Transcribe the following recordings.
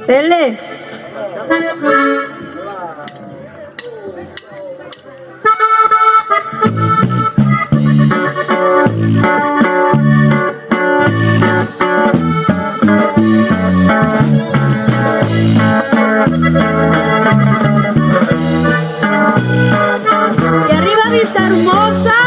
Dele. Y arriba, vista hermosa.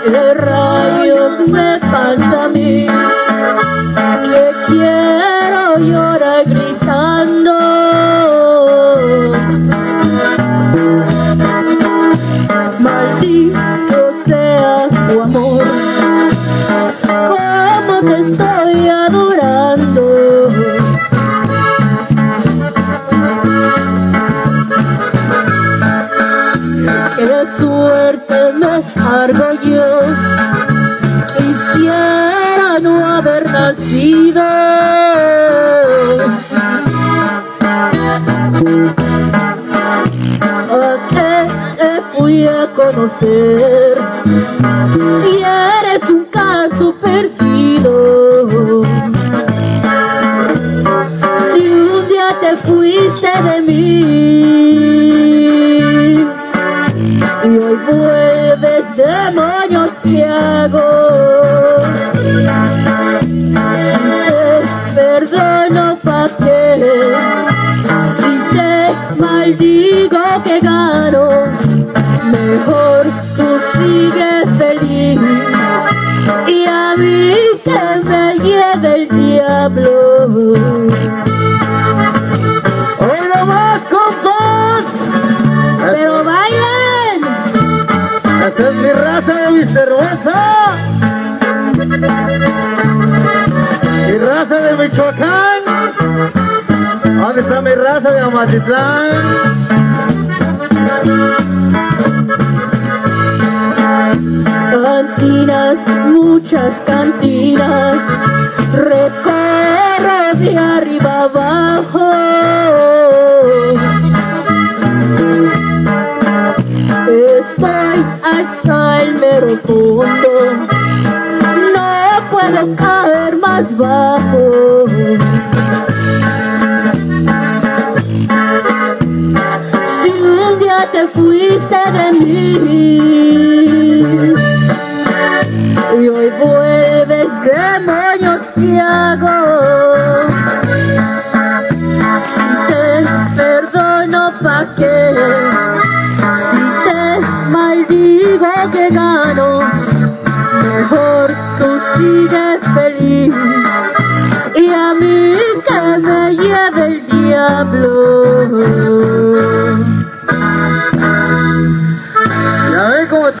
¿Qué rayos me pasa a mí? Que quiero llorar gritando. Maldito sea tu amor, cómo te estoy adorando. Qué suerte me cargo yo, quisiera no haber nacido. ¿A qué te fui a conocer si eres un caso perdido? Si un día te fuiste de mí y hoy vuelves, demonios, ¿qué hago? Si te perdono, ¿pa' qué? Si te maldigo, ¿qué gano? Mejor tú sigue feliz y a mí que me lleve el diablo. ¡Hoy nomás, compas! ¡Pero bailen! ¡Esa es mi raza de Vista Hermosa! ¡Mi raza de Michoacán! ¿Dónde está mi raza de Amatitlán? Cantinas, muchas cantinas, recorro de arriba abajo. Estoy hasta el mero fondo, no puedo caer más bajo. Si un día te fuiste de mí y hoy vuelves, demonios, ¿qué hago? Si te perdono, ¿pa' qué? Si te maldigo, ¿qué gano?